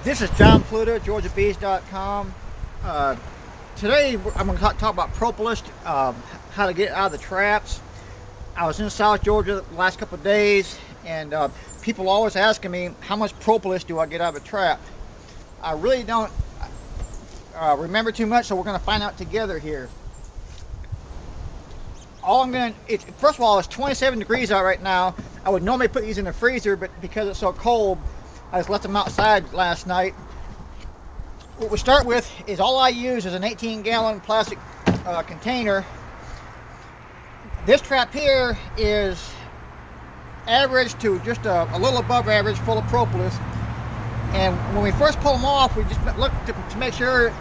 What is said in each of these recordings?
This is John Pluto, GeorgiaBees.com. Today I'm going to talk about propolis, how to get it out of the traps. I was in South Georgia the last couple of days, and people always asking me how much propolis do I get out of a trap. I really don't remember too much, so we're going to find out together here. First of all, it's 27 degrees out right now. I would normally put these in the freezer, but because it's so cold, I just left them outside last night. What we start with is all I use is an 18-gallon plastic container. This trap here is average to just a little above average, full of propolis. And when we first pull them off, we just look to make sure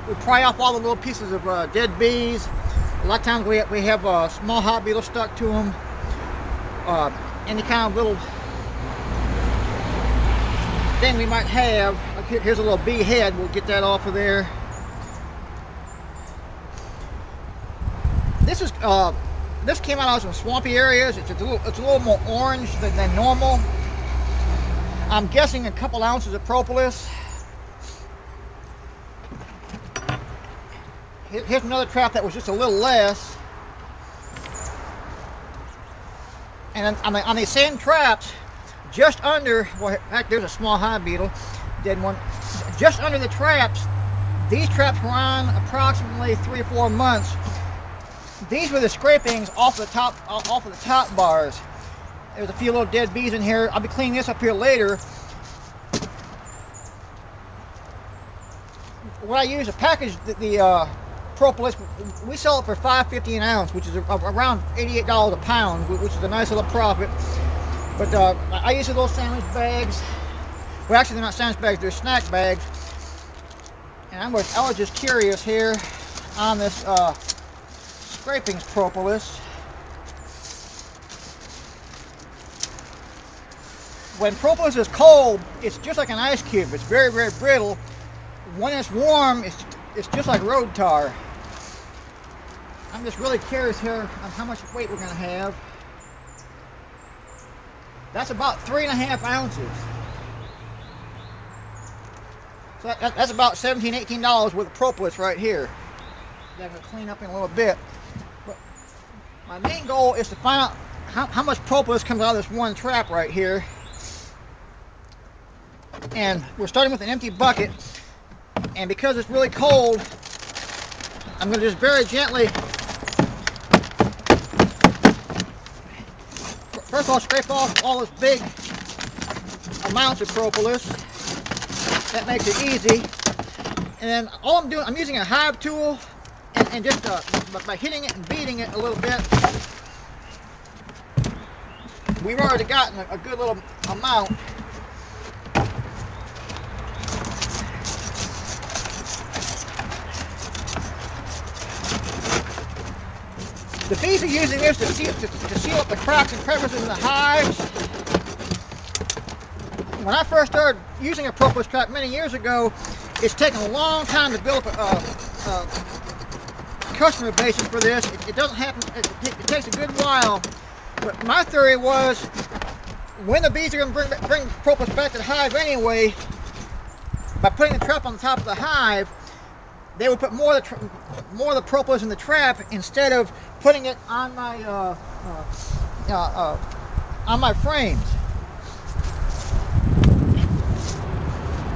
we pry off all the little pieces of dead bees. A lot of times we have a small hot beetle stuck to them. Any kind of little thing we might have. Here's a little bee head. We'll get that off of there. This came out of some swampy areas. It's a little more orange than normal. I'm guessing a couple ounces of propolis. Here's another trap that was just a little less. And on these same traps, just under, well, heck, there's a small hive beetle, dead one. Just under the traps, these traps were on approximately 3 or 4 months. These were the scrapings off of the top bars. There's a few little dead bees in here. I'll be cleaning this up here later. When I use to package the propolis, we sell it for $5.50 an ounce, which is around $88 a pound, which is a nice little profit. But I use those sandwich bags. Well, actually, they're not sandwich bags; they're snack bags. And I was just curious here on this scrapings propolis. When propolis is cold, it's just like an ice cube. It's very, very brittle. When it's warm, it's just like road tar. I'm just really curious here on how much weight we're going to have. That's about 3.5 ounces. So that's about $17, $18 worth of propolis right here. That I'm going to clean up in a little bit. But my main goal is to find out how much propolis comes out of this one trap right here. And we're starting with an empty bucket. And because it's really cold, I'm going to just very gently, first of all, scrape off all this big amounts of propolis. That makes it easy. And then all I'm doing, I'm using a hive tool and just by hitting it and beating it a little bit, we've already gotten a good little amount. The bees are using this to seal up the cracks and crevices in the hives. When I first started using a propolis trap many years ago, it's taken a long time to build up a customer basis for this. It doesn't happen. It takes a good while. But my theory was, when the bees are going to bring propolis back to the hive anyway, by putting the trap on the top of the hive, they would put more of the propolis in the trap instead of putting it on my frames.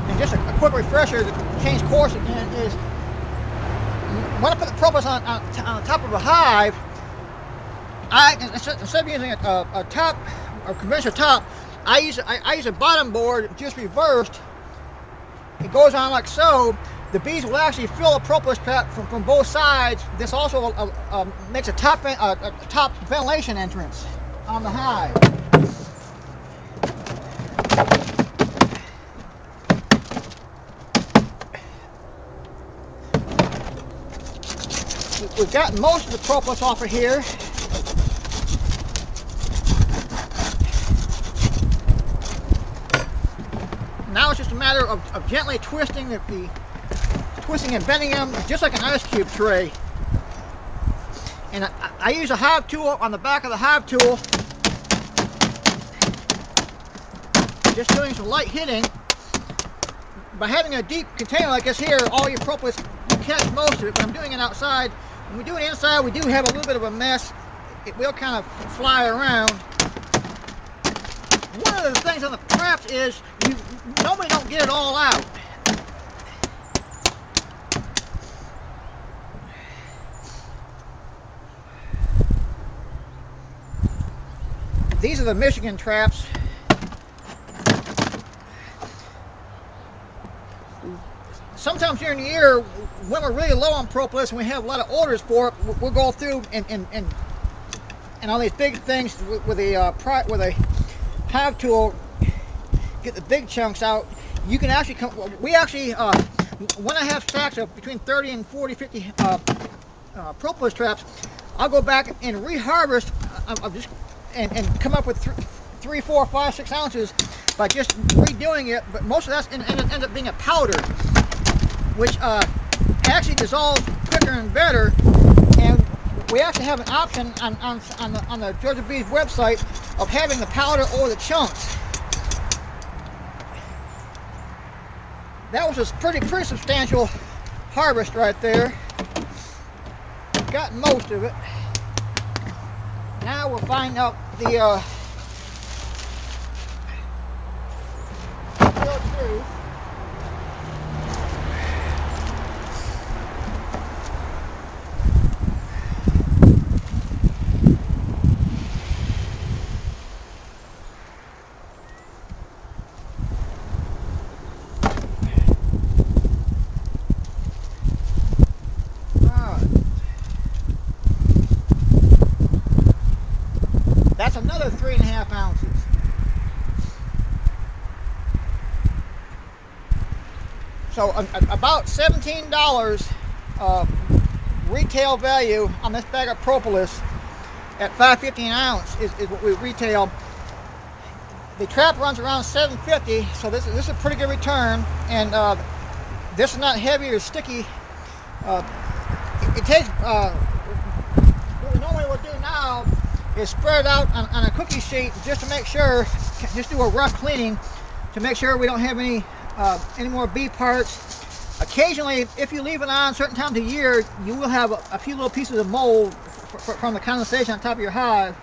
And just a quick refresher to change course again is, when I put the propolis on the top of a hive, instead of using a top or conventional top, I use a bottom board just reversed. It goes on like so. The bees will actually fill a propolis trap from both sides. This also makes a top ventilation entrance on the hive. We've got most of the propolis off of here. Now it's just a matter of gently twisting and bending them just like an ice cube tray. And I use a hive tool on the back of the hive tool, just doing some light hitting. by having a deep container like this here, all your propolis will catch most of it. But I'm doing it outside. When we do it inside, we do have a little bit of a mess. It will kind of fly around. One of the things on the traps is you normally don't get it all out. These are the Michigan traps. Sometimes during the year, when we're really low on propolis and we have a lot of orders for it, we'll go through and all these big things with a hive tool, get the big chunks out. You can actually come. We actually, when I have stacks of between 30 and 40, 50 propolis traps, I'll go back and reharvest. And come up with 3, 4, 5, 6 ounces by just redoing it. But most of that ends up being a powder, which actually dissolves quicker and better. And we actually have an option on the Georgia Bees website of having the powder or the chunks. That was a pretty substantial harvest right there. Got most of it. Now we'll find out the real truth. That's another 3.5 ounces. So about $17 retail value on this bag of propolis at $5.50 an ounce is what we retail. The trap runs around $7.50, so this is a pretty good return. And this is not heavy or sticky. It takes what we normally would do now is spread out on a cookie sheet just to make sure, just do a rough cleaning to make sure we don't have any more bee parts. Occasionally, if you leave it on certain times of year, you will have a few little pieces of mold from the condensation on top of your hive.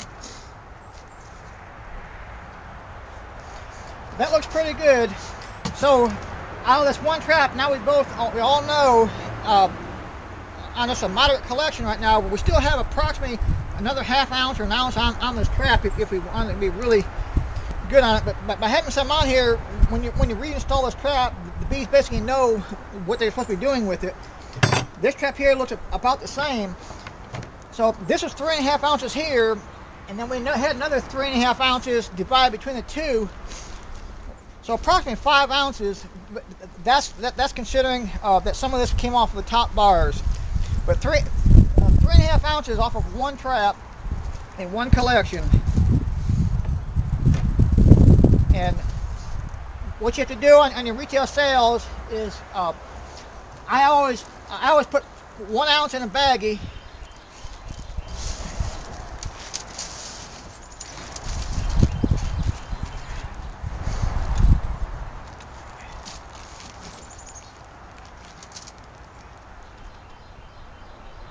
That looks pretty good. So out of this one trap, now we all know on this a moderate collection right now, we still have approximately another half ounce or an ounce on this trap if we want to be really good on it. But by having some on here, when you reinstall this trap, the bees basically know what they're supposed to be doing with it. This trap here looks about the same. So this is 3.5 ounces here, and then we had another 3.5 ounces divided between the two. So approximately 5 ounces. That's considering that some of this came off of the top bars. But 3.5 ounces off of one trap in one collection. And what you have to do on your retail sales is I always put 1 ounce in a baggie.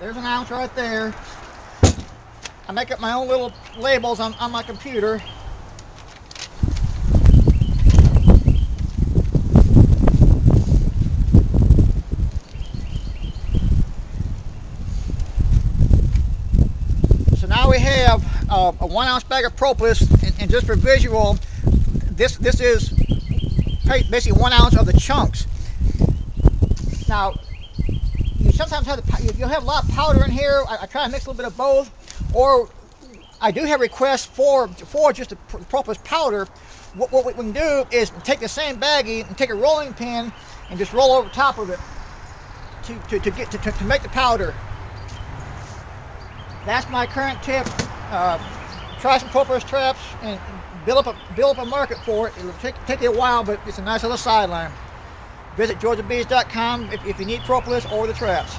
There's an ounce right there. I make up my own little labels on my computer. So now we have a 1 ounce bag of propolis, and just for visual, this is basically 1 ounce of the chunks. Now, you sometimes you'll have a lot of powder in here. I try to mix a little bit of both, or I do have requests for just the propolis powder. What we can do is take the same baggie and take a rolling pin and just roll over top of it to make the powder. That's my current tip. Try some propolis traps and build up a market for it. It'll take you a while, but it's a nice little sideline. Visit georgiabees.com if you need propolis or the traps.